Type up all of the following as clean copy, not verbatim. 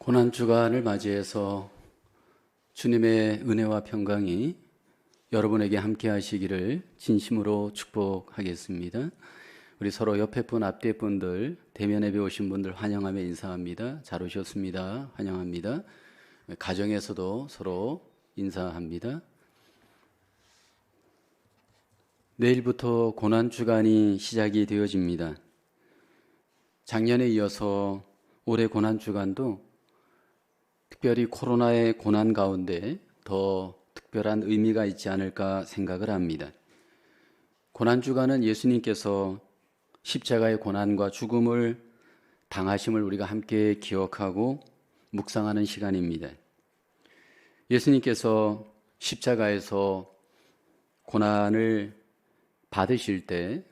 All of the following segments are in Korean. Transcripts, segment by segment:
고난주간을 맞이해서 주님의 은혜와 평강이 여러분에게 함께 하시기를 진심으로 축복하겠습니다. 우리 서로 옆에 분, 앞뒤 분들, 대면 예배 오신 분들 환영하며 인사합니다. 잘 오셨습니다. 환영합니다. 가정에서도 서로 인사합니다. 내일부터 고난주간이 시작이 되어집니다. 작년에 이어서 올해 고난주간도 특별히 코로나의 고난 가운데 더 특별한 의미가 있지 않을까 생각을 합니다. 고난주간은 예수님께서 십자가의 고난과 죽음을 당하심을 우리가 함께 기억하고 묵상하는 시간입니다. 예수님께서 십자가에서 고난을 받으실 때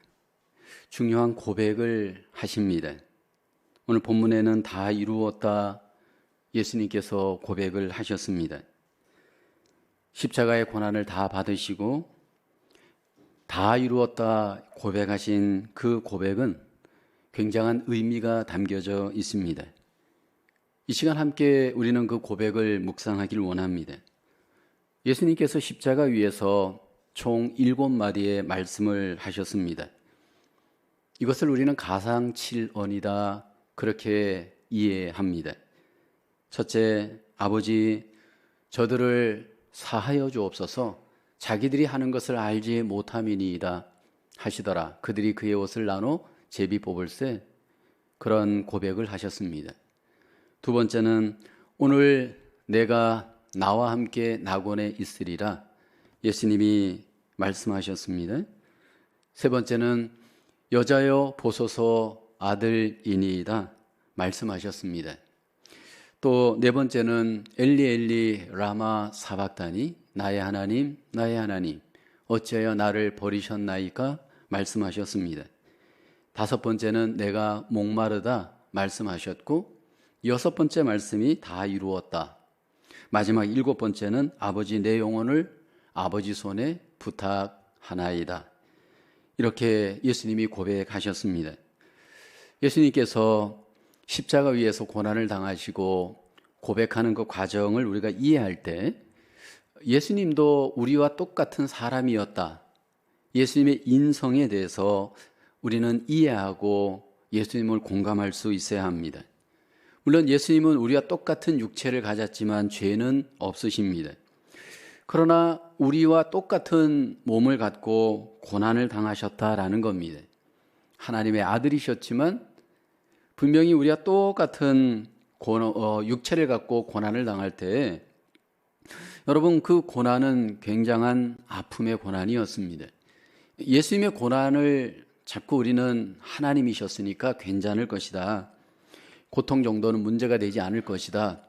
중요한 고백을 하십니다. 오늘 본문에는 다 이루었다 예수님께서 고백을 하셨습니다. 십자가의 고난을 다 받으시고 다 이루었다 고백하신 그 고백은 굉장한 의미가 담겨져 있습니다. 이 시간 함께 우리는 그 고백을 묵상하길 원합니다. 예수님께서 십자가 위에서 총 7마디의 말씀을 하셨습니다. 이것을 우리는 가상칠언이다 그렇게 이해합니다. 첫째, 아버지 저들을 사하여 주옵소서. 자기들이 하는 것을 알지 못함이니이다 하시더라. 그들이 그의 옷을 나눠 제비 뽑을세. 그런 고백을 하셨습니다. 두 번째는 오늘 내가 나와 함께 낙원에 있으리라 예수님이 말씀하셨습니다. 세 번째는 여자여 보소서 아들이니이다 말씀하셨습니다. 또 네 번째는 엘리 엘리 라마 사박다니 나의 하나님 나의 하나님 어찌하여 나를 버리셨나이까 말씀하셨습니다. 다섯 번째는 내가 목마르다 말씀하셨고 여섯 번째 말씀이 다 이루었다. 마지막 일곱 번째는 아버지 내 영혼을 아버지 손에 부탁하나이다. 이렇게 예수님이 고백하셨습니다. 예수님께서 십자가 위에서 고난을 당하시고 고백하는 그 과정을 우리가 이해할 때 예수님도 우리와 똑같은 사람이었다. 예수님의 인성에 대해서 우리는 이해하고 예수님을 공감할 수 있어야 합니다. 물론 예수님은 우리와 똑같은 육체를 가졌지만 죄는 없으십니다. 그러나 우리와 똑같은 몸을 갖고 고난을 당하셨다라는 겁니다. 하나님의 아들이셨지만 분명히 우리와 똑같은 육체를 갖고 고난을 당할 때 여러분 그 고난은 굉장한 아픔의 고난이었습니다. 예수님의 고난을 자꾸 우리는 하나님이셨으니까 괜찮을 것이다. 고통 정도는 문제가 되지 않을 것이다.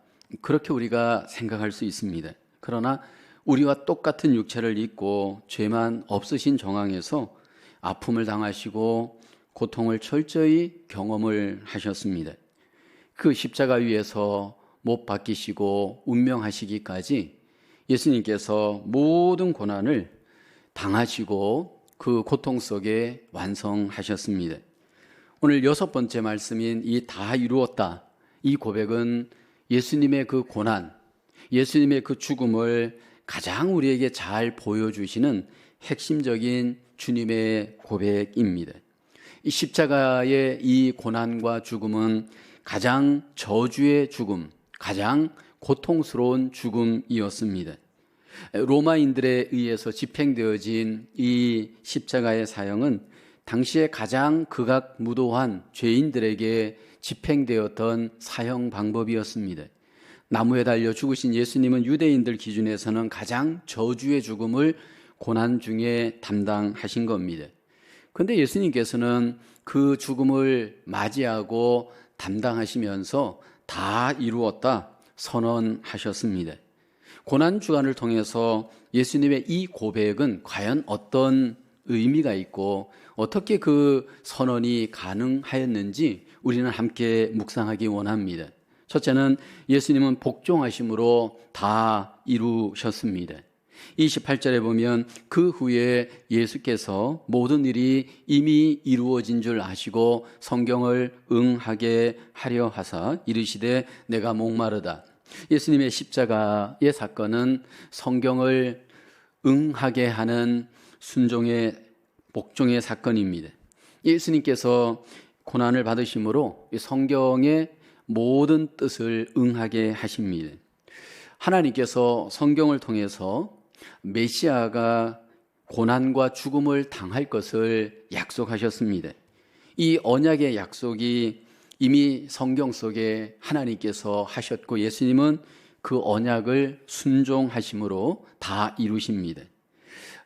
그렇게 우리가 생각할 수 있습니다. 그러나 우리와 똑같은 육체를 입고 죄만 없으신 정황에서 아픔을 당하시고 고통을 철저히 경험을 하셨습니다. 그 십자가 위에서 못 박히시고 운명하시기까지 예수님께서 모든 고난을 당하시고 그 고통 속에 완성하셨습니다. 오늘 여섯 번째 말씀인 이 다 이루었다. 이 고백은 예수님의 그 고난, 예수님의 그 죽음을 가장 우리에게 잘 보여주시는 핵심적인 주님의 고백입니다. 이 십자가의 이 고난과 죽음은 가장 저주의 죽음, 가장 고통스러운 죽음이었습니다. 로마인들에 의해서 집행되어진 이 십자가의 사형은 당시에 가장 극악무도한 죄인들에게 집행되었던 사형 방법이었습니다. 나무에 달려 죽으신 예수님은 유대인들 기준에서는 가장 저주의 죽음을 고난 중에 담당하신 겁니다. 그런데 예수님께서는 그 죽음을 맞이하고 담당하시면서 다 이루었다 선언하셨습니다. 고난주간을 통해서 예수님의 이 고백은 과연 어떤 의미가 있고 어떻게 그 선언이 가능하였는지 우리는 함께 묵상하기 원합니다. 첫째는 예수님은 복종하심으로 다 이루셨습니다. 28절에 보면 그 후에 예수께서 모든 일이 이미 이루어진 줄 아시고 성경을 응하게 하려 하사 이르시되 내가 목마르다. 예수님의 십자가의 사건은 성경을 응하게 하는 순종의 복종의 사건입니다. 예수님께서 고난을 받으심으로 성경의 모든 뜻을 응하게 하십니다. 하나님께서 성경을 통해서 메시아가 고난과 죽음을 당할 것을 약속하셨습니다. 이 언약의 약속이 이미 성경 속에 하나님께서 하셨고 예수님은 그 언약을 순종하심으로 다 이루십니다.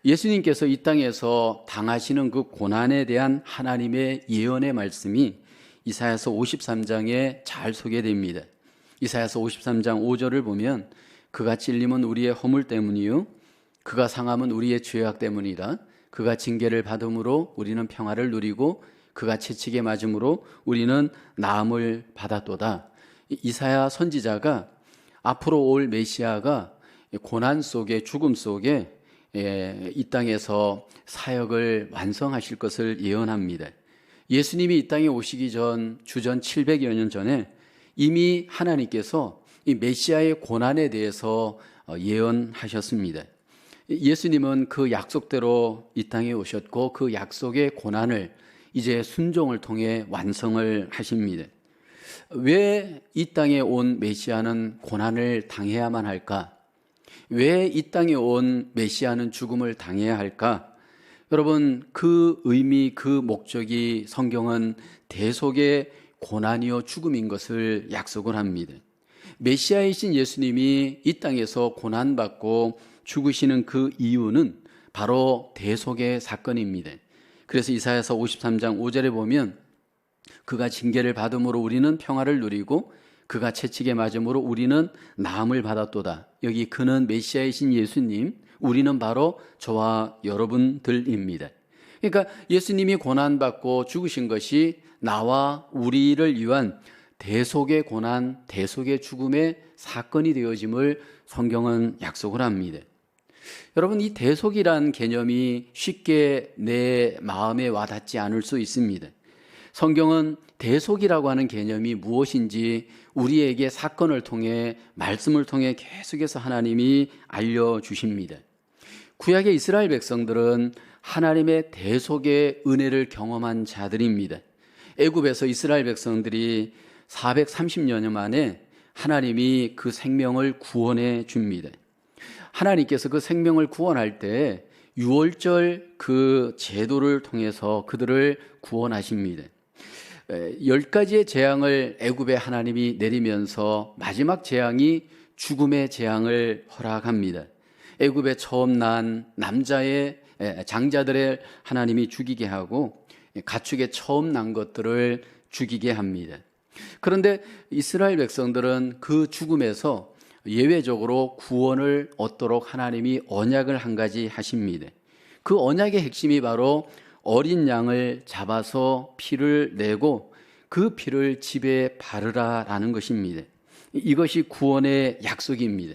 예수님께서 이 땅에서 당하시는 그 고난에 대한 하나님의 예언의 말씀이 이사야서 53장에 잘 소개됩니다. 이사야서 53장 5절을 보면 그가 찔림은 우리의 허물 때문이요 그가 상함은 우리의 죄악 때문이라. 그가 징계를 받음으로 우리는 평화를 누리고 그가 채찍에 맞음으로 우리는 나음을 받았도다. 이사야 선지자가 앞으로 올 메시아가 고난 속에 죽음 속에 이 땅에서 사역을 완성하실 것을 예언합니다. 예수님이 이 땅에 오시기 전 주전 700여 년 전에 이미 하나님께서 이 메시아의 고난에 대해서 예언하셨습니다. 예수님은 그 약속대로 이 땅에 오셨고 그 약속의 고난을 이제 순종을 통해 완성을 하십니다. 왜 이 땅에 온 메시아는 고난을 당해야만 할까? 왜 이 땅에 온 메시아는 죽음을 당해야 할까? 여러분, 그 의미, 그 목적이 성경은 대속의 고난이요 죽음인 것을 약속을 합니다. 메시아이신 예수님이 이 땅에서 고난받고 죽으시는 그 이유는 바로 대속의 사건입니다. 그래서 이사야서 53장 5절에 보면 그가 징계를 받음으로 우리는 평화를 누리고 그가 채찍에 맞음으로 우리는 나음을 받았도다. 여기 그는 메시아이신 예수님, 우리는 바로 저와 여러분들입니다. 그러니까 예수님이 고난받고 죽으신 것이 나와 우리를 위한 대속의 고난, 대속의 죽음의 사건이 되어짐을 성경은 약속을 합니다. 여러분, 이 대속이란 개념이 쉽게 내 마음에 와닿지 않을 수 있습니다. 성경은 대속이라고 하는 개념이 무엇인지 우리에게 사건을 통해 말씀을 통해 계속해서 하나님이 알려주십니다. 구약의 이스라엘 백성들은 하나님의 대속의 은혜를 경험한 자들입니다. 애굽에서 이스라엘 백성들이 430여 년 만에 하나님이 그 생명을 구원해 줍니다. 하나님께서 그 생명을 구원할 때 유월절 그 제도를 통해서 그들을 구원하십니다. 10가지의 재앙을 애굽에 하나님이 내리면서 마지막 재앙이 죽음의 재앙을 허락합니다. 애굽에 처음 난 남자의 장자들의 하나님이 죽이게 하고 가축에 처음 난 것들을 죽이게 합니다. 그런데 이스라엘 백성들은 그 죽음에서 예외적으로 구원을 얻도록 하나님이 언약을 한 가지 하십니다. 그 언약의 핵심이 바로 어린 양을 잡아서 피를 내고 그 피를 집에 바르라라는 것입니다. 이것이 구원의 약속입니다.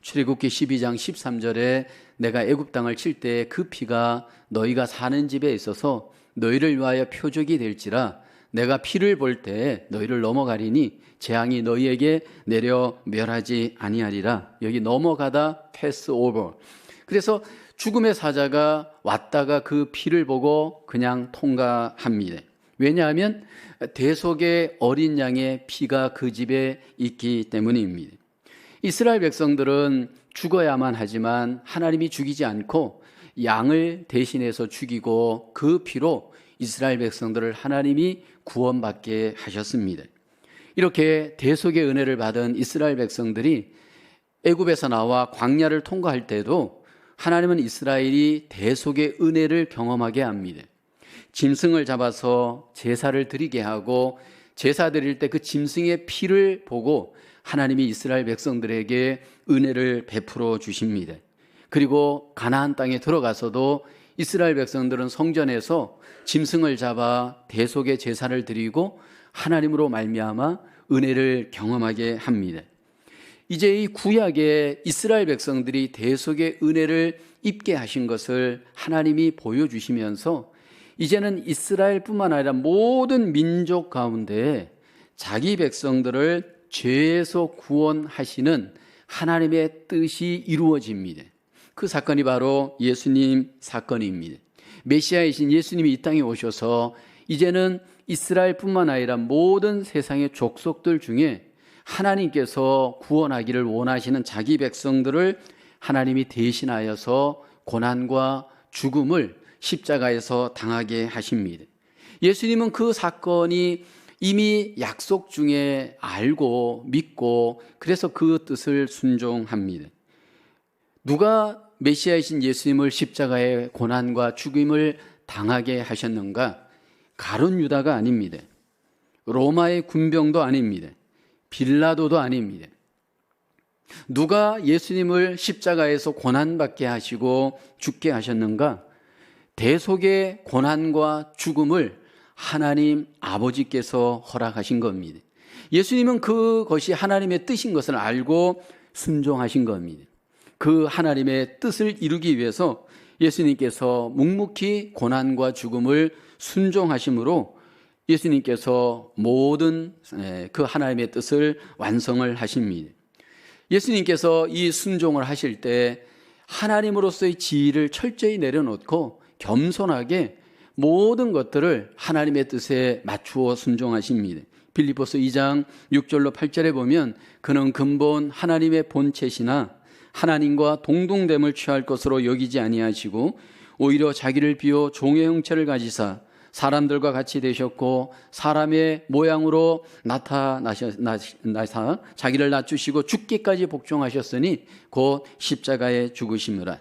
출애굽기 12장 13절에 내가 애굽 땅을 칠 때 그 피가 너희가 사는 집에 있어서 너희를 위하여 표적이 될지라 내가 피를 볼 때 너희를 넘어가리니 재앙이 너희에게 내려 멸하지 아니하리라. 여기 넘어가다 패스 오버. 그래서 죽음의 사자가 왔다가 그 피를 보고 그냥 통과합니다. 왜냐하면 대속의 어린 양의 피가 그 집에 있기 때문입니다. 이스라엘 백성들은 죽어야만 하지만 하나님이 죽이지 않고 양을 대신해서 죽이고 그 피로 이스라엘 백성들을 하나님이 구원받게 하셨습니다. 이렇게 대속의 은혜를 받은 이스라엘 백성들이 애굽에서 나와 광야를 통과할 때도 하나님은 이스라엘이 대속의 은혜를 경험하게 합니다. 짐승을 잡아서 제사를 드리게 하고 제사 드릴 때 그 짐승의 피를 보고 하나님이 이스라엘 백성들에게 은혜를 베풀어 주십니다. 그리고 가나안 땅에 들어가서도 이스라엘 백성들은 성전에서 짐승을 잡아 대속의 제사를 드리고 하나님으로 말미암아 은혜를 경험하게 합니다. 이제 이 구약의 이스라엘 백성들이 대속의 은혜를 입게 하신 것을 하나님이 보여주시면서 이제는 이스라엘뿐만 아니라 모든 민족 가운데 자기 백성들을 죄에서 구원하시는 하나님의 뜻이 이루어집니다. 그 사건이 바로 예수님 사건입니다. 메시아이신 예수님이 이 땅에 오셔서 이제는 이스라엘뿐만 아니라 모든 세상의 족속들 중에 하나님께서 구원하기를 원하시는 자기 백성들을 하나님이 대신하여서 고난과 죽음을 십자가에서 당하게 하십니다. 예수님은 그 사건이 이미 약속 중에 알고 믿고 그래서 그 뜻을 순종합니다. 누가 메시아이신 예수님을 십자가의 고난과 죽임을 당하게 하셨는가? 가룟 유다가 아닙니다. 로마의 군병도 아닙니다. 빌라도도 아닙니다. 누가 예수님을 십자가에서 고난받게 하시고 죽게 하셨는가? 대속의 고난과 죽음을 하나님 아버지께서 허락하신 겁니다. 예수님은 그것이 하나님의 뜻인 것을 알고 순종하신 겁니다. 그 하나님의 뜻을 이루기 위해서 예수님께서 묵묵히 고난과 죽음을 순종하심으로 예수님께서 모든 그 하나님의 뜻을 완성을 하십니다. 예수님께서 이 순종을 하실 때 하나님으로서의 지위를 철저히 내려놓고 겸손하게 모든 것들을 하나님의 뜻에 맞추어 순종하십니다. 빌립보서 2장 6절로 8절에 보면 그는 근본 하나님의 본체시나 하나님과 동등됨을 취할 것으로 여기지 아니하시고 오히려 자기를 비워 종의 형체를 가지사 사람들과 같이 되셨고 사람의 모양으로 나타나사 자기를 낮추시고 죽기까지 복종하셨으니 곧 십자가에 죽으심이라.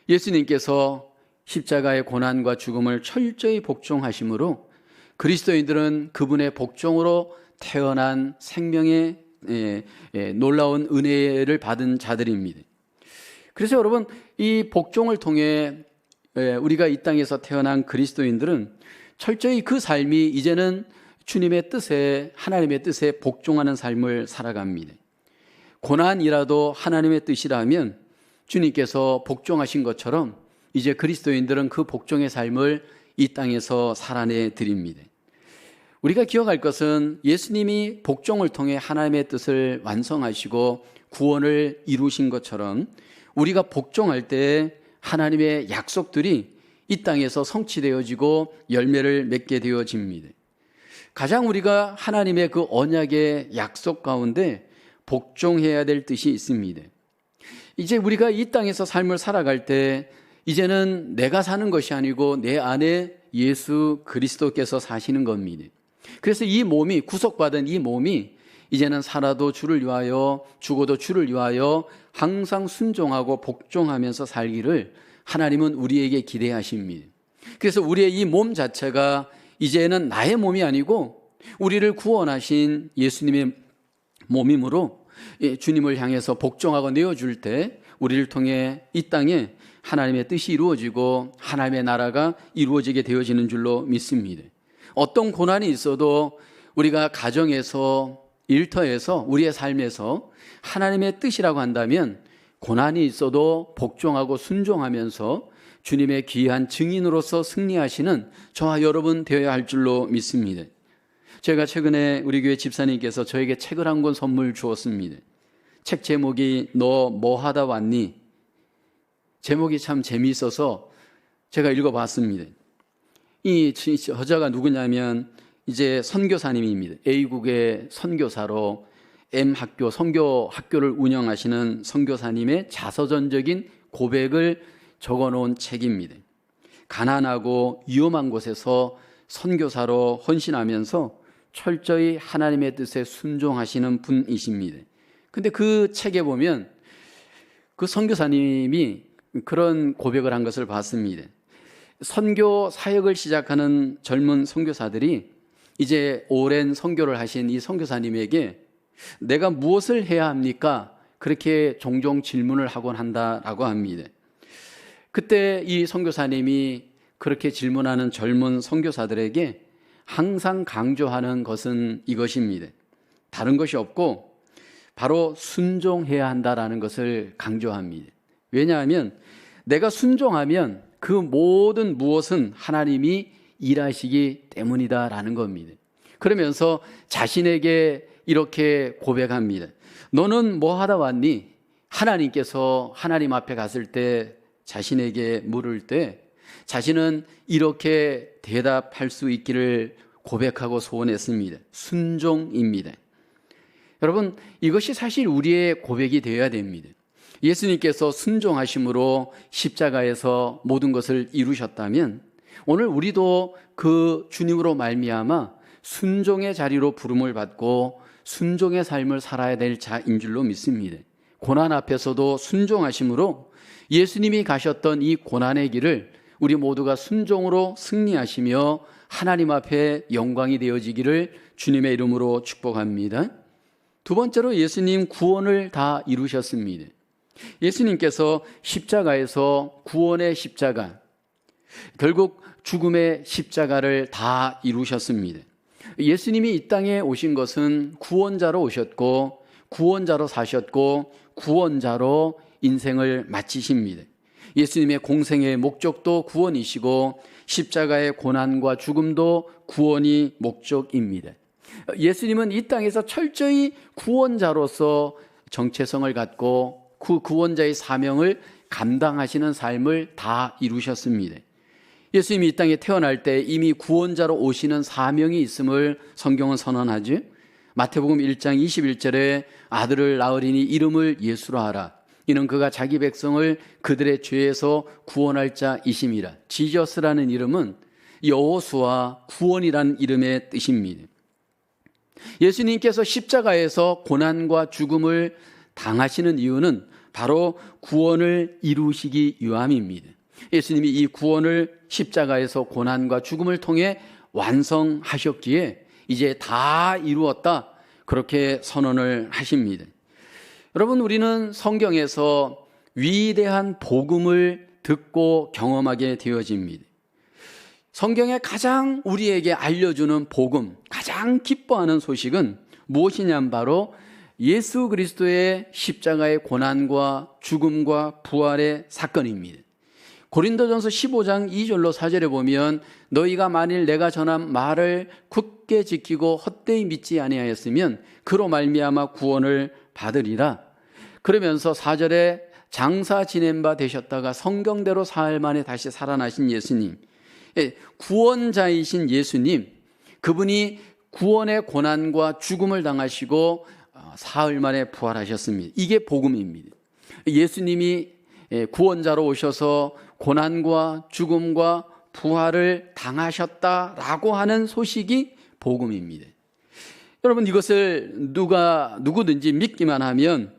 예수님께서 십자가의 고난과 죽음을 철저히 복종하심으로 그리스도인들은 그분의 복종으로 태어난 생명의 놀라운 은혜를 받은 자들입니다. 그래서 여러분, 이 복종을 통해 우리가 이 땅에서 태어난 그리스도인들은 철저히 그 삶이 이제는 주님의 뜻에, 하나님의 뜻에 복종하는 삶을 살아갑니다. 고난이라도 하나님의 뜻이라면 주님께서 복종하신 것처럼 이제 그리스도인들은 그 복종의 삶을 이 땅에서 살아내 드립니다. 우리가 기억할 것은 예수님이 복종을 통해 하나님의 뜻을 완성하시고 구원을 이루신 것처럼 우리가 복종할 때 하나님의 약속들이 이 땅에서 성취되어지고 열매를 맺게 되어집니다. 가장 우리가 하나님의 그 언약의 약속 가운데 복종해야 될 뜻이 있습니다. 이제 우리가 이 땅에서 삶을 살아갈 때 이제는 내가 사는 것이 아니고 내 안에 예수 그리스도께서 사시는 겁니다. 그래서 이 몸이, 구속받은 이 몸이 이제는 살아도 주를 위하여 죽어도 주를 위하여 항상 순종하고 복종하면서 살기를 하나님은 우리에게 기대하십니다. 그래서 우리의 이 몸 자체가 이제는 나의 몸이 아니고 우리를 구원하신 예수님의 몸이므로 주님을 향해서 복종하고 내어줄 때 우리를 통해 이 땅에 하나님의 뜻이 이루어지고 하나님의 나라가 이루어지게 되어지는 줄로 믿습니다. 어떤 고난이 있어도 우리가 가정에서, 일터에서, 우리의 삶에서 하나님의 뜻이라고 한다면 고난이 있어도 복종하고 순종하면서 주님의 귀한 증인으로서 승리하시는 저와 여러분 되어야 할 줄로 믿습니다. 제가 최근에 우리 교회 집사님께서 저에게 책을 한 권 선물 주었습니다. 책 제목이 너 뭐 하다 왔니? 제목이 참 재미있어서 제가 읽어봤습니다. 이 저자가 누구냐면 이제 선교사님입니다. A국의 선교사로 M학교, 선교학교를 운영하시는 선교사님의 자서전적인 고백을 적어놓은 책입니다. 가난하고 위험한 곳에서 선교사로 헌신하면서 철저히 하나님의 뜻에 순종하시는 분이십니다. 근데 그 책에 보면 그 선교사님이 그런 고백을 한 것을 봤습니다. 선교 사역을 시작하는 젊은 선교사들이 이제 오랜 선교를 하신 이 선교사님에게 내가 무엇을 해야 합니까? 그렇게 종종 질문을 하곤 한다라고 합니다. 그때 이 선교사님이 그렇게 질문하는 젊은 선교사들에게 항상 강조하는 것은 이것입니다. 다른 것이 없고 바로 순종해야 한다라는 것을 강조합니다. 왜냐하면 내가 순종하면 그 모든 무엇은 하나님이 일하시기 때문이다라는 겁니다. 그러면서 자신에게 이렇게 고백합니다. 너는 뭐 하다 왔니? 하나님께서 하나님 앞에 갔을 때 자신에게 물을 때 자신은 이렇게 대답할 수 있기를 고백하고 소원했습니다. 순종입니다. 여러분, 이것이 사실 우리의 고백이 되어야 됩니다. 예수님께서 순종하심으로 십자가에서 모든 것을 이루셨다면 오늘 우리도 그 주님으로 말미암아 순종의 자리로 부름을 받고 순종의 삶을 살아야 될 자인 줄로 믿습니다. 고난 앞에서도 순종하심으로 예수님이 가셨던 이 고난의 길을 우리 모두가 순종으로 승리하시며 하나님 앞에 영광이 되어지기를 주님의 이름으로 축복합니다. 두 번째로 예수님 구원을 다 이루셨습니다. 예수님께서 십자가에서 구원의 십자가, 결국 죽음의 십자가를 다 이루셨습니다. 예수님이 이 땅에 오신 것은 구원자로 오셨고 구원자로 사셨고 구원자로 인생을 마치십니다. 예수님의 공생의 목적도 구원이시고 십자가의 고난과 죽음도 구원이 목적입니다. 예수님은 이 땅에서 철저히 구원자로서 정체성을 갖고 그 구원자의 사명을 감당하시는 삶을 다 이루셨습니다. 예수님이 이 땅에 태어날 때 이미 구원자로 오시는 사명이 있음을 성경은 선언하죠. 마태복음 1장 21절에 아들을 낳으리니 이름을 예수로 하라. 이는 그가 자기 백성을 그들의 죄에서 구원할 자이심이라. 지저스라는 이름은 여호수아 구원이라는 이름의 뜻입니다. 예수님께서 십자가에서 고난과 죽음을 당하시는 이유는 바로 구원을 이루시기 위함입니다. 예수님이 이 구원을 십자가에서 고난과 죽음을 통해 완성하셨기에 이제 다 이루었다, 그렇게 선언을 하십니다. 여러분, 우리는 성경에서 위대한 복음을 듣고 경험하게 되어집니다. 성경에 가장 우리에게 알려주는 복음, 가장 기뻐하는 소식은 무엇이냐면 바로 예수 그리스도의 십자가의 고난과 죽음과 부활의 사건입니다. 고린도전서 15장 2절로 4절에 보면 너희가 만일 내가 전한 말을 굳게 지키고 헛되이 믿지 아니하였으면 그로 말미암아 구원을 받으리라. 그러면서 4절에 장사 지낸 바 되셨다가 성경대로 사흘 만에 다시 살아나신 예수님, 구원자이신 예수님, 그분이 구원의 고난과 죽음을 당하시고 사흘 만에 부활하셨습니다. 이게 복음입니다. 예수님이 구원자로 오셔서 고난과 죽음과 부활을 당하셨다라고 하는 소식이 복음입니다. 여러분, 이것을 누구든지 믿기만 하면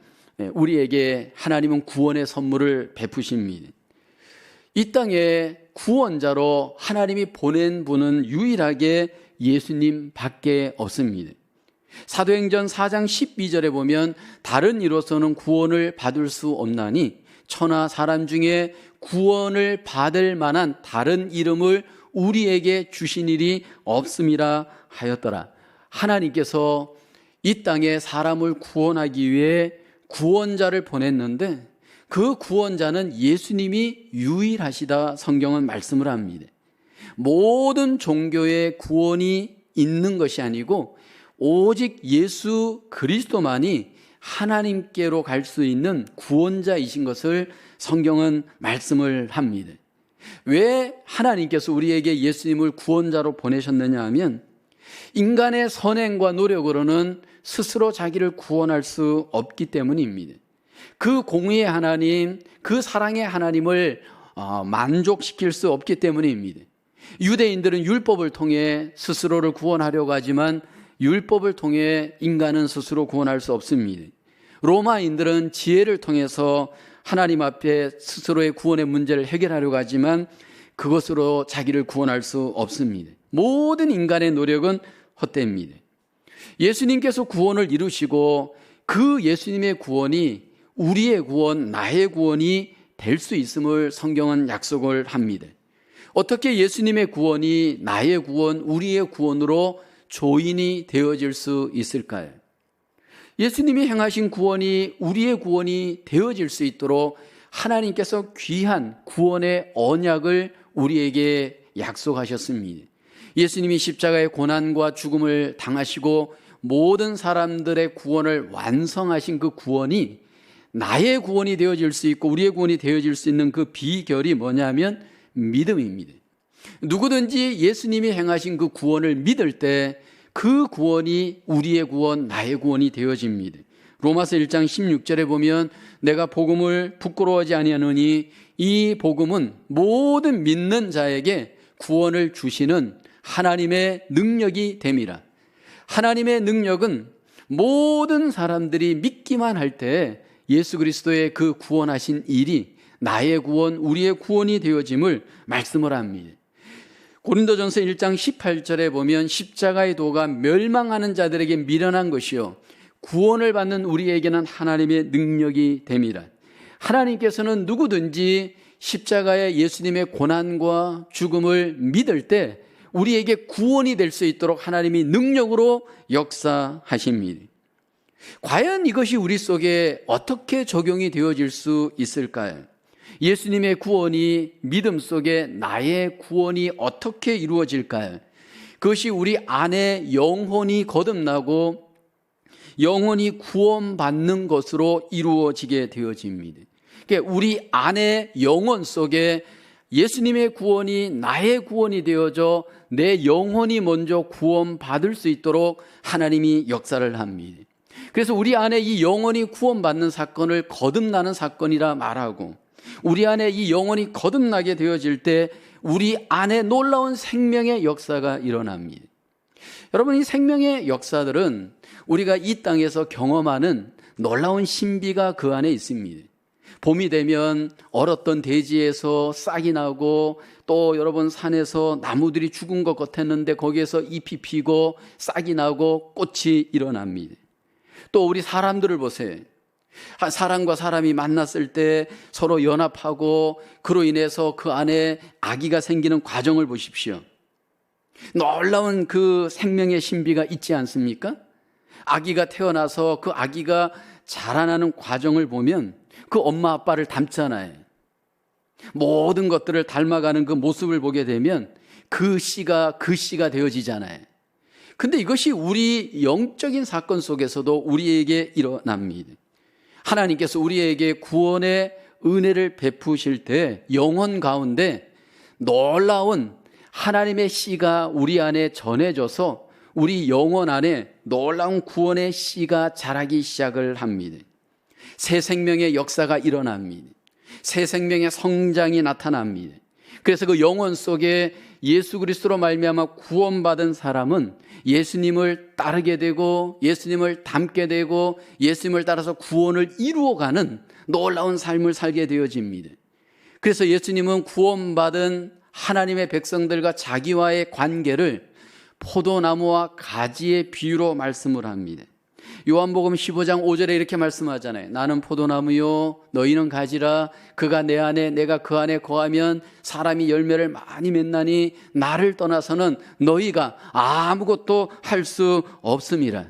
우리에게 하나님은 구원의 선물을 베푸십니다. 이 땅에 구원자로 하나님이 보낸 분은 유일하게 예수님 밖에 없습니다. 사도행전 4장 12절에 보면 다른 이로서는 구원을 받을 수 없나니 천하 사람 중에 구원을 받을 만한 다른 이름을 우리에게 주신 일이 없음이라 하였더라. 하나님께서 이 땅에 사람을 구원하기 위해 구원자를 보냈는데 그 구원자는 예수님이 유일하시다, 성경은 말씀을 합니다. 모든 종교의 구원이 있는 것이 아니고 오직 예수 그리스도만이 하나님께로 갈 수 있는 구원자이신 것을 성경은 말씀을 합니다. 왜 하나님께서 우리에게 예수님을 구원자로 보내셨느냐 하면 인간의 선행과 노력으로는 스스로 자기를 구원할 수 없기 때문입니다. 그 공의의 하나님, 그 사랑의 하나님을 만족시킬 수 없기 때문입니다. 유대인들은 율법을 통해 스스로를 구원하려고 하지만 율법을 통해 인간은 스스로 구원할 수 없습니다. 로마인들은 지혜를 통해서 하나님 앞에 스스로의 구원의 문제를 해결하려고 하지만 그것으로 자기를 구원할 수 없습니다. 모든 인간의 노력은 헛됩니다. 예수님께서 구원을 이루시고 그 예수님의 구원이 우리의 구원, 나의 구원이 될 수 있음을 성경은 약속을 합니다. 어떻게 예수님의 구원이 나의 구원, 우리의 구원으로 조인이 되어질 수 있을까요? 예수님이 행하신 구원이 우리의 구원이 되어질 수 있도록 하나님께서 귀한 구원의 언약을 우리에게 약속하셨습니다. 예수님이 십자가의 고난과 죽음을 당하시고 모든 사람들의 구원을 완성하신 그 구원이 나의 구원이 되어질 수 있고 우리의 구원이 되어질 수 있는 그 비결이 뭐냐면 믿음입니다. 누구든지 예수님이 행하신 그 구원을 믿을 때 그 구원이 우리의 구원, 나의 구원이 되어집니다. 로마서 1장 16절에 보면 내가 복음을 부끄러워하지 아니하노니 이 복음은 모든 믿는 자에게 구원을 주시는 하나님의 능력이 됨이라. 하나님의 능력은 모든 사람들이 믿기만 할 때 예수 그리스도의 그 구원하신 일이 나의 구원, 우리의 구원이 되어짐을 말씀을 합니다. 고린도전서 1장 18절에 보면 십자가의 도가 멸망하는 자들에게 미련한 것이요 구원을 받는 우리에게는 하나님의 능력이 됨이라. 하나님께서는 누구든지 십자가의 예수님의 고난과 죽음을 믿을 때 우리에게 구원이 될 수 있도록 하나님이 능력으로 역사하십니다. 과연 이것이 우리 속에 어떻게 적용이 되어질 수 있을까요? 예수님의 구원이 믿음 속에 나의 구원이 어떻게 이루어질까요? 그것이 우리 안에 영혼이 거듭나고 영혼이 구원받는 것으로 이루어지게 되어집니다. 그러니까 우리 안에 영혼 속에 예수님의 구원이 나의 구원이 되어져 내 영혼이 먼저 구원받을 수 있도록 하나님이 역사를 합니다. 그래서 우리 안에 이 영혼이 구원받는 사건을 거듭나는 사건이라 말하고 우리 안에 이 영혼이 거듭나게 되어질 때 우리 안에 놀라운 생명의 역사가 일어납니다. 여러분, 이 생명의 역사들은 우리가 이 땅에서 경험하는 놀라운 신비가 그 안에 있습니다. 봄이 되면 얼었던 대지에서 싹이 나고 또 여러분 산에서 나무들이 죽은 것 같았는데 거기에서 잎이 피고 싹이 나고 꽃이 일어납니다. 또 우리 사람들을 보세요. 사람과 사람이 만났을 때 서로 연합하고 그로 인해서 그 안에 아기가 생기는 과정을 보십시오. 놀라운 그 생명의 신비가 있지 않습니까? 아기가 태어나서 그 아기가 자라나는 과정을 보면 그 엄마 아빠를 닮잖아요. 모든 것들을 닮아가는 그 모습을 보게 되면 그 씨가 되어지잖아요. 근데 이것이 우리 영적인 사건 속에서도 우리에게 일어납니다. 하나님께서 우리에게 구원의 은혜를 베푸실 때 영혼 가운데 놀라운 하나님의 씨가 우리 안에 전해져서 우리 영혼 안에 놀라운 구원의 씨가 자라기 시작을 합니다. 새 생명의 역사가 일어납니다. 새 생명의 성장이 나타납니다. 그래서 그 영혼 속에 예수 그리스도로 말미암아 구원받은 사람은 예수님을 따르게 되고 예수님을 닮게 되고 예수님을 따라서 구원을 이루어가는 놀라운 삶을 살게 되어집니다. 그래서 예수님은 구원받은 하나님의 백성들과 자기와의 관계를 포도나무와 가지의 비유로 말씀을 합니다. 요한복음 15장 5절에 이렇게 말씀하잖아요. 나는 포도나무요 너희는 가지라. 그가 내 안에 내가 그 안에 거하면 사람이 열매를 많이 맺나니 나를 떠나서는 너희가 아무것도 할 수 없음이라.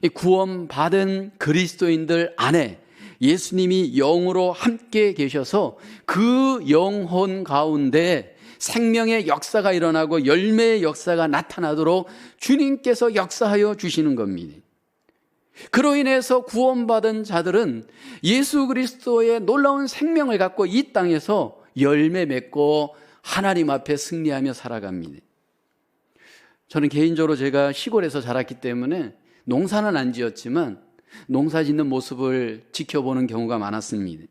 이 구원받은 그리스도인들 안에 예수님이 영으로 함께 계셔서 그 영혼 가운데 생명의 역사가 일어나고 열매의 역사가 나타나도록 주님께서 역사하여 주시는 겁니다. 그로 인해서 구원받은 자들은 예수 그리스도의 놀라운 생명을 갖고 이 땅에서 열매 맺고 하나님 앞에 승리하며 살아갑니다. 저는 개인적으로 제가 시골에서 자랐기 때문에 농사는 안 지었지만 농사 짓는 모습을 지켜보는 경우가 많았습니다.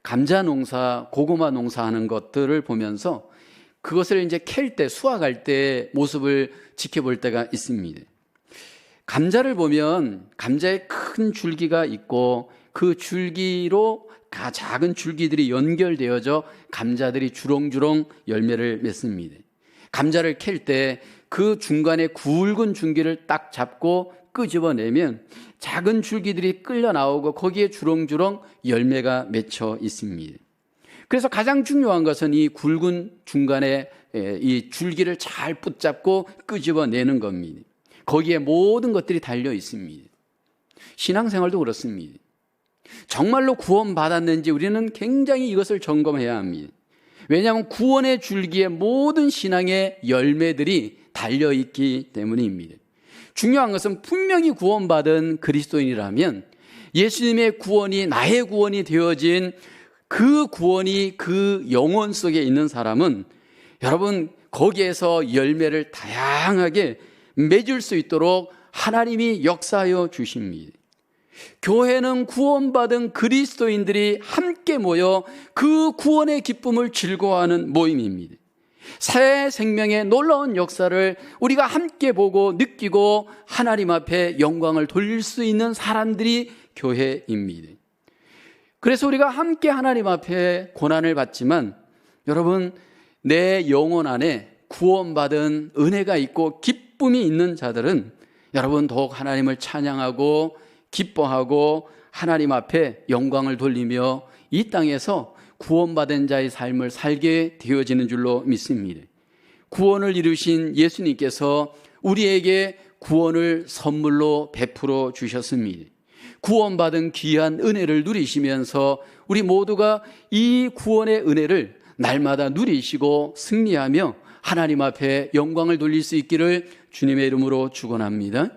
감자 농사, 고구마 농사하는 것들을 보면서 그것을 이제 캘 때, 수확할 때 모습을 지켜볼 때가 있습니다. 감자를 보면 감자에 큰 줄기가 있고 그 줄기로 작은 줄기들이 연결되어져 감자들이 주렁주렁 열매를 맺습니다. 감자를 캘 때 그 중간에 굵은 줄기를 딱 잡고 끄집어내면 작은 줄기들이 끌려 나오고 거기에 주렁주렁 열매가 맺혀 있습니다. 그래서 가장 중요한 것은 이 굵은 중간에 이 줄기를 잘 붙잡고 끄집어내는 겁니다. 거기에 모든 것들이 달려 있습니다. 신앙생활도 그렇습니다. 정말로 구원받았는지 우리는 굉장히 이것을 점검해야 합니다. 왜냐하면 구원의 줄기에 모든 신앙의 열매들이 달려있기 때문입니다. 중요한 것은 분명히 구원받은 그리스도인이라면 예수님의 구원이 나의 구원이 되어진 그 구원이 그 영혼 속에 있는 사람은 여러분 거기에서 열매를 다양하게 맺을 수 있도록 하나님이 역사하여 주십니다. 교회는 구원받은 그리스도인들이 함께 모여 그 구원의 기쁨을 즐거워하는 모임입니다. 새 생명의 놀라운 역사를 우리가 함께 보고 느끼고 하나님 앞에 영광을 돌릴 수 있는 사람들이 교회입니다. 그래서 우리가 함께 하나님 앞에 고난을 받지만 여러분 내 영혼 안에 구원받은 은혜가 있고 기쁨이 있는 자들은 여러분 더욱 하나님을 찬양하고 기뻐하고 하나님 앞에 영광을 돌리며 이 땅에서 구원받은 자의 삶을 살게 되어지는 줄로 믿습니다. 구원을 이루신 예수님께서 우리에게 구원을 선물로 베풀어 주셨습니다. 구원받은 귀한 은혜를 누리시면서 우리 모두가 이 구원의 은혜를 날마다 누리시고 승리하며 하나님 앞에 영광을 돌릴 수 있기를 주님의 이름으로 축원합니다.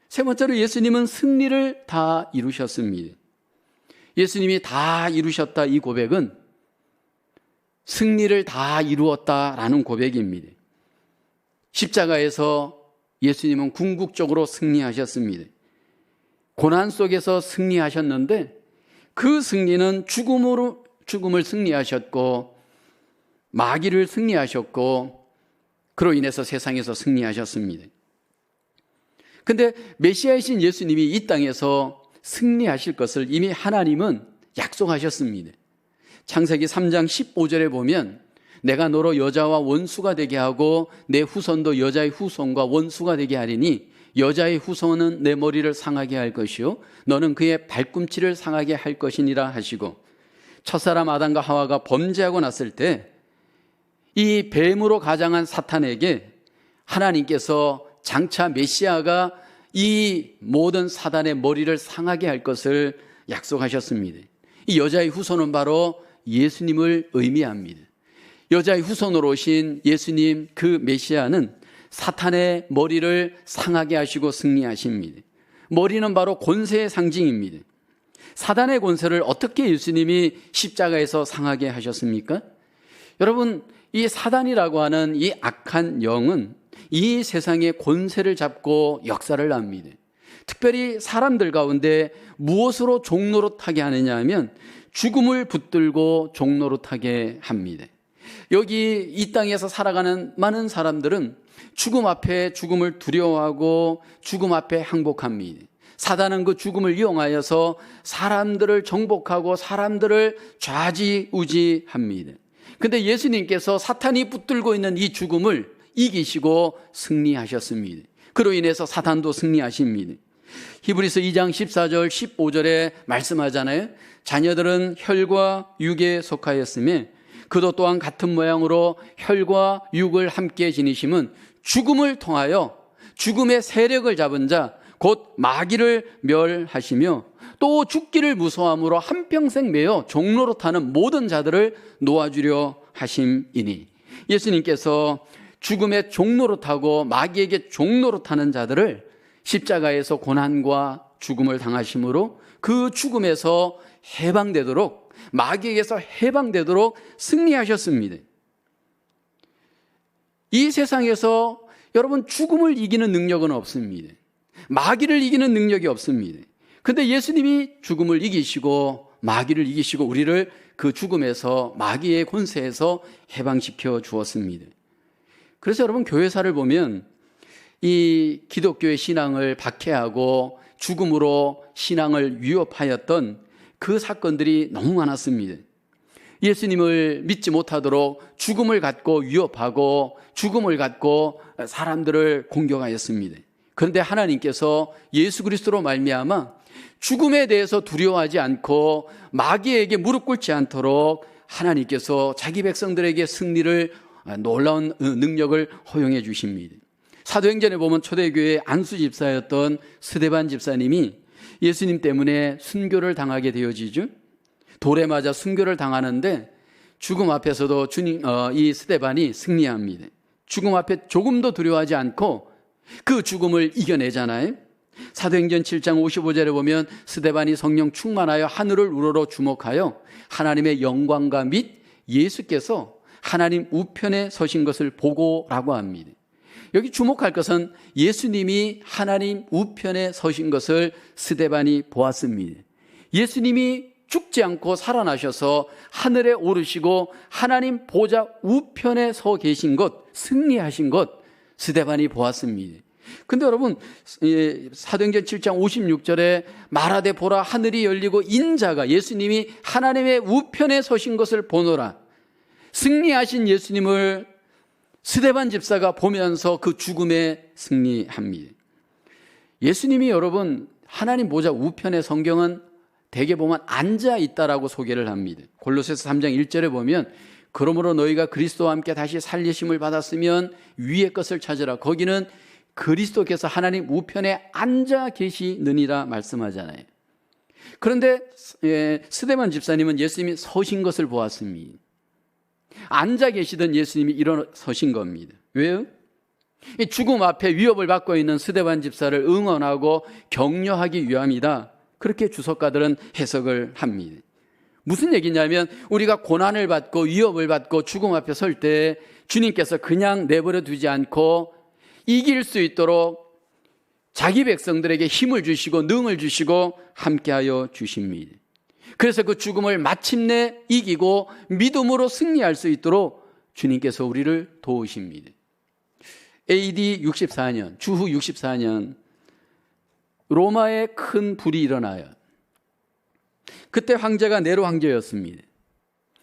세 번째로 예수님은 승리를 다 이루셨습니다. 예수님이 다 이루셨다 이 고백은 승리를 다 이루었다라는 고백입니다. 십자가에서 예수님은 궁극적으로 승리하셨습니다. 고난 속에서 승리하셨는데 그 승리는 죽음을 승리하셨고 마귀를 승리하셨고 그로 인해서 세상에서 승리하셨습니다. 근데 메시아이신 예수님이 이 땅에서 승리하실 것을 이미 하나님은 약속하셨습니다. 창세기 3장 15절에 보면 내가 너로 여자와 원수가 되게 하고 내 후손도 여자의 후손과 원수가 되게 하리니 여자의 후손은 내 머리를 상하게 할 것이요 너는 그의 발꿈치를 상하게 할 것이니라 하시고 첫사람 아담과 하와가 범죄하고 났을 때 이 뱀으로 가장한 사탄에게 하나님께서 장차 메시아가 이 모든 사단의 머리를 상하게 할 것을 약속하셨습니다. 이 여자의 후손은 바로 예수님을 의미합니다. 여자의 후손으로 오신 예수님 그 메시아는 사탄의 머리를 상하게 하시고 승리하십니다. 머리는 바로 권세의 상징입니다. 사단의 권세를 어떻게 예수님이 십자가에서 상하게 하셨습니까? 여러분, 이 사단이라고 하는 이 악한 영은 이 세상의 권세를 잡고 역사를 합니다. 특별히 사람들 가운데 무엇으로 종노릇하게 하느냐 하면 죽음을 붙들고 종노릇하게 합니다. 여기 이 땅에서 살아가는 많은 사람들은 죽음 앞에 죽음을 두려워하고 죽음 앞에 항복합니다. 사단은 그 죽음을 이용하여서 사람들을 정복하고 사람들을 좌지우지합니다. 근데 예수님께서 사탄이 붙들고 있는 이 죽음을 이기시고 승리하셨습니다. 그로 인해서 사탄도 승리하십니다. 히브리서 2장 14절 15절에 말씀하잖아요. 자녀들은 혈과 육에 속하였으며 그도 또한 같은 모양으로 혈과 육을 함께 지니심은 죽음을 통하여 죽음의 세력을 잡은 자 곧 마귀를 멸하시며 또 죽기를 무서워함으로 한평생 매여 종노릇하는 모든 자들을 놓아주려 하심이니 예수님께서 죽음의 종노릇하고 마귀에게 종노릇하는 자들을 십자가에서 고난과 죽음을 당하심으로 그 죽음에서 해방되도록 마귀에게서 해방되도록 승리하셨습니다. 이 세상에서 여러분 죽음을 이기는 능력은 없습니다. 마귀를 이기는 능력이 없습니다. 그런데 예수님이 죽음을 이기시고 마귀를 이기시고 우리를 그 죽음에서 마귀의 권세에서 해방시켜 주었습니다. 그래서 여러분 교회사를 보면 이 기독교의 신앙을 박해하고 죽음으로 신앙을 위협하였던 그 사건들이 너무 많았습니다. 예수님을 믿지 못하도록 죽음을 갖고 위협하고 죽음을 갖고 사람들을 공격하였습니다. 그런데 하나님께서 예수 그리스도로 말미암아 죽음에 대해서 두려워하지 않고 마귀에게 무릎 꿇지 않도록 하나님께서 자기 백성들에게 승리를 놀라운 능력을 허용해 주십니다. 사도행전에 보면 초대교회의 안수 집사였던 스데반 집사님이 예수님 때문에 순교를 당하게 되어지죠. 돌에 맞아 순교를 당하는데 죽음 앞에서도 이 스데반이 승리합니다. 죽음 앞에 조금도 두려워하지 않고 그 죽음을 이겨내잖아요. 사도행전 7장 55절에 보면 스데반이 성령 충만하여 하늘을 우러러 주목하여 하나님의 영광과 및 예수께서 하나님 우편에 서신 것을 보고라고 합니다. 여기 주목할 것은 예수님이 하나님 우편에 서신 것을 스데반이 보았습니다. 예수님이 죽지 않고 살아나셔서 하늘에 오르시고 하나님 보좌 우편에 서 계신 것, 승리하신 것 스데반이 보았습니다. 근데 여러분, 사도행전 7장 56절에 말하되 보라 하늘이 열리고 인자가, 예수님이 하나님의 우편에 서신 것을 보노라. 승리하신 예수님을 스데반 집사가 보면서 그 죽음에 승리합니다. 예수님이 여러분 하나님 보좌 우편의 성경은 대개 보면 앉아 있다라고 소개를 합니다. 골로새서 3장 1절에 보면 그러므로 너희가 그리스도와 함께 다시 살리심을 받았으면 위의 것을 찾으라. 거기는 그리스도께서 하나님 우편에 앉아 계시느니라 말씀하잖아요. 그런데 스데반 집사님은 예수님이 서신 것을 보았습니다. 앉아 계시던 예수님이 일어서신 겁니다. 왜요? 죽음 앞에 위협을 받고 있는 스데반 집사를 응원하고 격려하기 위함이다. 그렇게 주석가들은 해석을 합니다. 무슨 얘기냐면 우리가 고난을 받고 위협을 받고 죽음 앞에 설 때 주님께서 그냥 내버려 두지 않고 이길 수 있도록 자기 백성들에게 힘을 주시고 능을 주시고 함께하여 주십니다. 그래서 그 죽음을 마침내 이기고 믿음으로 승리할 수 있도록 주님께서 우리를 도우십니다. AD 64년, 주후 64년 로마에 큰 불이 일어나요. 그때 황제가 네로 황제였습니다.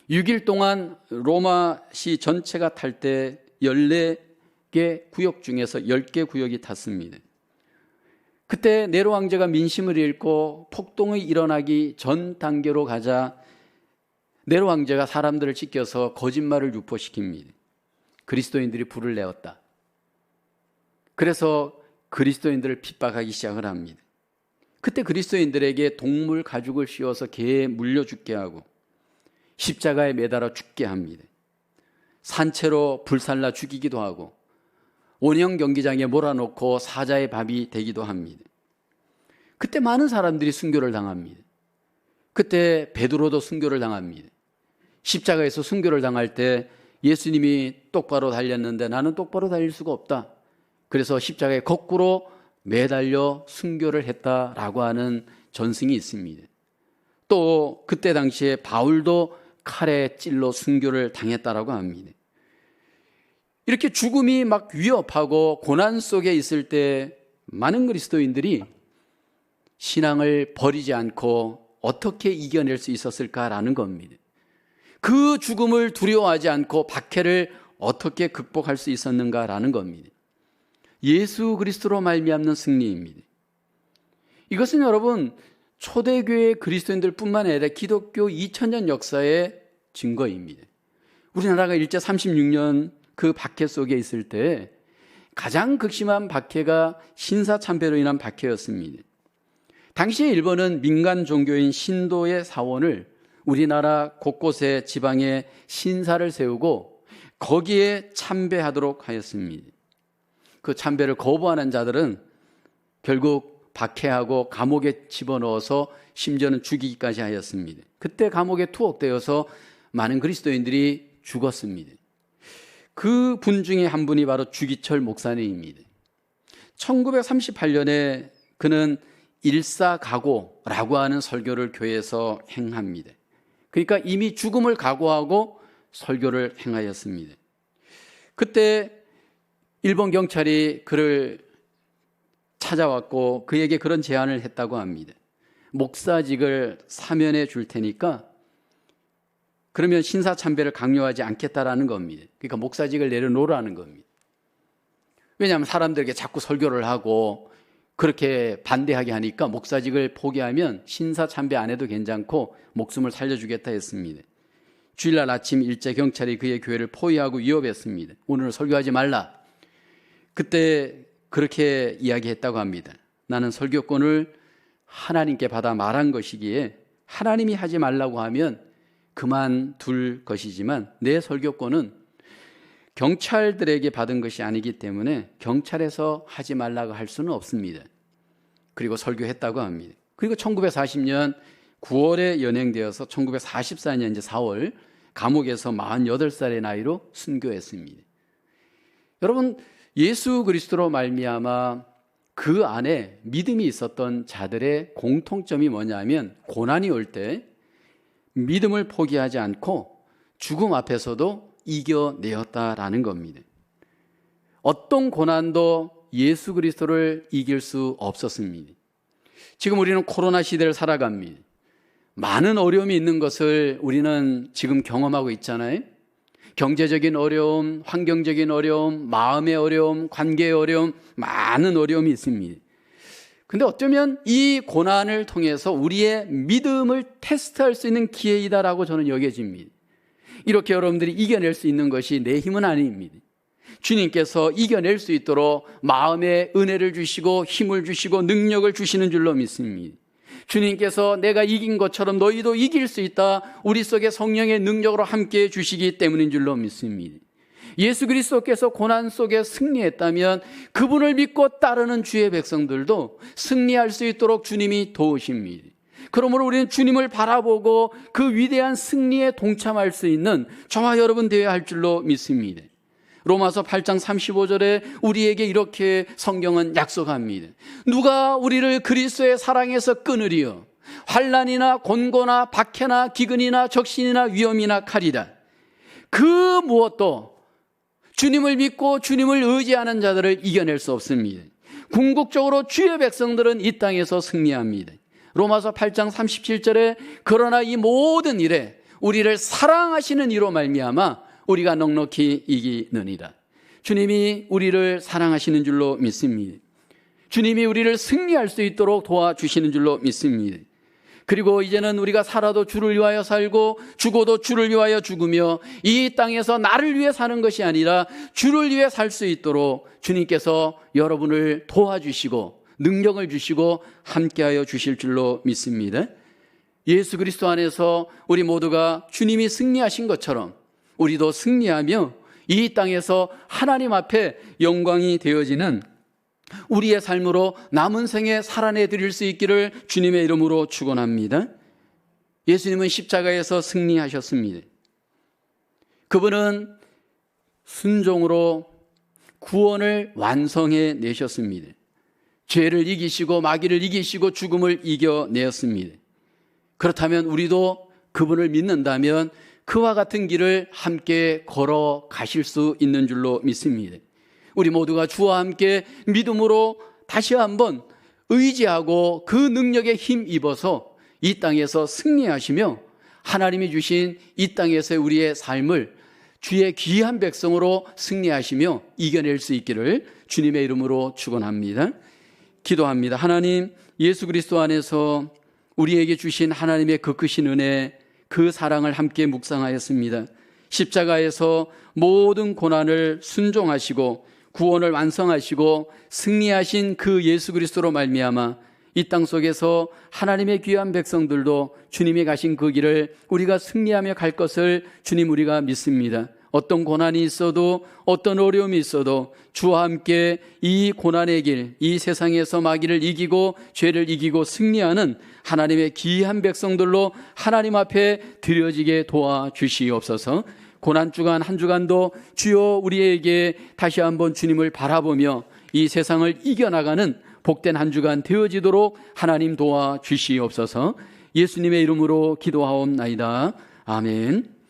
6일 동안 로마시 전체가 탈 때 14개 구역 중에서 10개 구역이 탔습니다. 그때 네로 황제가 민심을 읽고 폭동이 일어나기 전 단계로 가자 네로 황제가 사람들을 찢겨서 거짓말을 유포시킵니다. 그리스도인들이 불을 내었다. 그래서 그리스도인들을 핍박하기 시작을 합니다. 그때 그리스도인들에게 동물 가죽을 씌워서 개에 물려 죽게 하고 십자가에 매달아 죽게 합니다. 산채로 불살라 죽이기도 하고 원형 경기장에 몰아놓고 사자의 밥이 되기도 합니다. 그때 많은 사람들이 순교를 당합니다. 그때 베드로도 순교를 당합니다. 십자가에서 순교를 당할 때 예수님이 똑바로 달렸는데 나는 똑바로 달릴 수가 없다. 그래서 십자가에 거꾸로 매달려 순교를 했다라고 하는 전승이 있습니다. 또 그때 당시에 바울도 칼에 찔러 순교를 당했다라고 합니다. 이렇게 죽음이 막 위협하고 고난 속에 있을 때 많은 그리스도인들이 신앙을 버리지 않고 어떻게 이겨낼 수 있었을까라는 겁니다. 그 죽음을 두려워하지 않고 박해를 어떻게 극복할 수 있었는가라는 겁니다. 예수 그리스도로 말미암는 승리입니다. 이것은 여러분 초대교회 그리스도인들뿐만 아니라 기독교 2000년 역사의 증거입니다. 우리나라가 일제 36년 그 박해 속에 있을 때 가장 극심한 박해가 신사참배로 인한 박해였습니다. 당시에 일본은 민간 종교인 신도의 사원을 우리나라 곳곳에 지방에 신사를 세우고 거기에 참배하도록 하였습니다. 그 참배를 거부하는 자들은 결국 박해하고 감옥에 집어넣어서 심지어는 죽이기까지 하였습니다. 그때 감옥에 투옥되어서 많은 그리스도인들이 죽었습니다. 그 분 중에 한 분이 바로 주기철 목사님입니다. 1938년에 그는 일사각오라고 하는 설교를 교회에서 행합니다. 그러니까 이미 죽음을 각오하고 설교를 행하였습니다. 그때 일본 경찰이 그를 찾아왔고 그에게 그런 제안을 했다고 합니다. 목사직을 사면해 줄 테니까 그러면 신사참배를 강요하지 않겠다라는 겁니다. 그러니까 목사직을 내려놓으라는 겁니다. 왜냐하면 사람들에게 자꾸 설교를 하고 그렇게 반대하게 하니까 목사직을 포기하면 신사참배 안 해도 괜찮고 목숨을 살려주겠다 했습니다. 주일날 아침 일제 경찰이 그의 교회를 포위하고 위협했습니다. 오늘은 설교하지 말라. 그때 그렇게 이야기했다고 합니다. 나는 설교권을 하나님께 받아 말한 것이기에 하나님이 하지 말라고 하면 그만둘 것이지만 내 설교권은 경찰들에게 받은 것이 아니기 때문에 경찰에서 하지 말라고 할 수는 없습니다. 그리고 설교했다고 합니다. 그리고 1940년 9월에 연행되어서 1944년 이제 4월 감옥에서 48살의 나이로 순교했습니다. 여러분, 예수 그리스도로 말미암아 그 안에 믿음이 있었던 자들의 공통점이 뭐냐면 고난이 올 때 믿음을 포기하지 않고 죽음 앞에서도 이겨내었다라는 겁니다. 어떤 고난도 예수 그리스도를 이길 수 없었습니다. 지금 우리는 코로나 시대를 살아갑니다. 많은 어려움이 있는 것을 우리는 지금 경험하고 있잖아요. 경제적인 어려움, 환경적인 어려움, 마음의 어려움, 관계의 어려움, 많은 어려움이 있습니다. 근데 어쩌면 이 고난을 통해서 우리의 믿음을 테스트할 수 있는 기회이다라고 저는 여겨집니다. 이렇게 여러분들이 이겨낼 수 있는 것이 내 힘은 아닙니다. 주님께서 이겨낼 수 있도록 마음의 은혜를 주시고 힘을 주시고 능력을 주시는 줄로 믿습니다. 주님께서 내가 이긴 것처럼 너희도 이길 수 있다, 우리 속에 성령의 능력으로 함께해 주시기 때문인 줄로 믿습니다. 예수 그리스도께서 고난 속에 승리했다면 그분을 믿고 따르는 주의 백성들도 승리할 수 있도록 주님이 도우십니다. 그러므로 우리는 주님을 바라보고 그 위대한 승리에 동참할 수 있는 저와 여러분 되어야 할 줄로 믿습니다. 로마서 8장 35절에 우리에게 이렇게 성경은 약속합니다. 누가 우리를 그리스도의 사랑에서 끊으리요? 환난이나 곤고나 박해나 기근이나 적신이나 위험이나 칼이다. 그 무엇도 주님을 믿고 주님을 의지하는 자들을 이겨낼 수 없습니다. 궁극적으로 주의 백성들은 이 땅에서 승리합니다. 로마서 8장 37절에 그러나 이 모든 일에 우리를 사랑하시는 이로 말미암아 우리가 넉넉히 이기느니라. 주님이 우리를 사랑하시는 줄로 믿습니다. 주님이 우리를 승리할 수 있도록 도와주시는 줄로 믿습니다. 그리고 이제는 우리가 살아도 주를 위하여 살고 죽어도 주를 위하여 죽으며 이 땅에서 나를 위해 사는 것이 아니라 주를 위해 살 수 있도록 주님께서 여러분을 도와주시고 능력을 주시고 함께하여 주실 줄로 믿습니다. 예수 그리스도 안에서 우리 모두가 주님이 승리하신 것처럼 우리도 승리하며 이 땅에서 하나님 앞에 영광이 되어지는 우리의 삶으로 남은 생에 살아내 드릴 수 있기를 주님의 이름으로 축원합니다. 예수님은 십자가에서 승리하셨습니다. 그분은 순종으로 구원을 완성해 내셨습니다. 죄를 이기시고 마귀를 이기시고 죽음을 이겨내었습니다. 그렇다면 우리도 그분을 믿는다면 그와 같은 길을 함께 걸어가실 수 있는 줄로 믿습니다. 우리 모두가 주와 함께 믿음으로 다시 한번 의지하고 그 능력에 힘입어서 이 땅에서 승리하시며 하나님이 주신 이 땅에서의 우리의 삶을 주의 귀한 백성으로 승리하시며 이겨낼 수 있기를 주님의 이름으로 축원합니다. 기도합니다. 하나님, 예수 그리스도 안에서 우리에게 주신 하나님의 그 크신 은혜, 그 사랑을 함께 묵상하였습니다. 십자가에서 모든 고난을 순종하시고 구원을 완성하시고 승리하신 그 예수 그리스도로 말미암아 이 땅 속에서 하나님의 귀한 백성들도 주님이 가신 그 길을 우리가 승리하며 갈 것을 주님 우리가 믿습니다. 어떤 고난이 있어도 어떤 어려움이 있어도 주와 함께 이 고난의 길, 이 세상에서 마귀를 이기고 죄를 이기고 승리하는 하나님의 귀한 백성들로 하나님 앞에 드려지게 도와주시옵소서. 고난주간 한 주간도 주여 우리에게 다시 한번 주님을 바라보며 이 세상을 이겨나가는 복된 한 주간 되어지도록 하나님 도와주시옵소서. 예수님의 이름으로 기도하옵나이다. 아멘.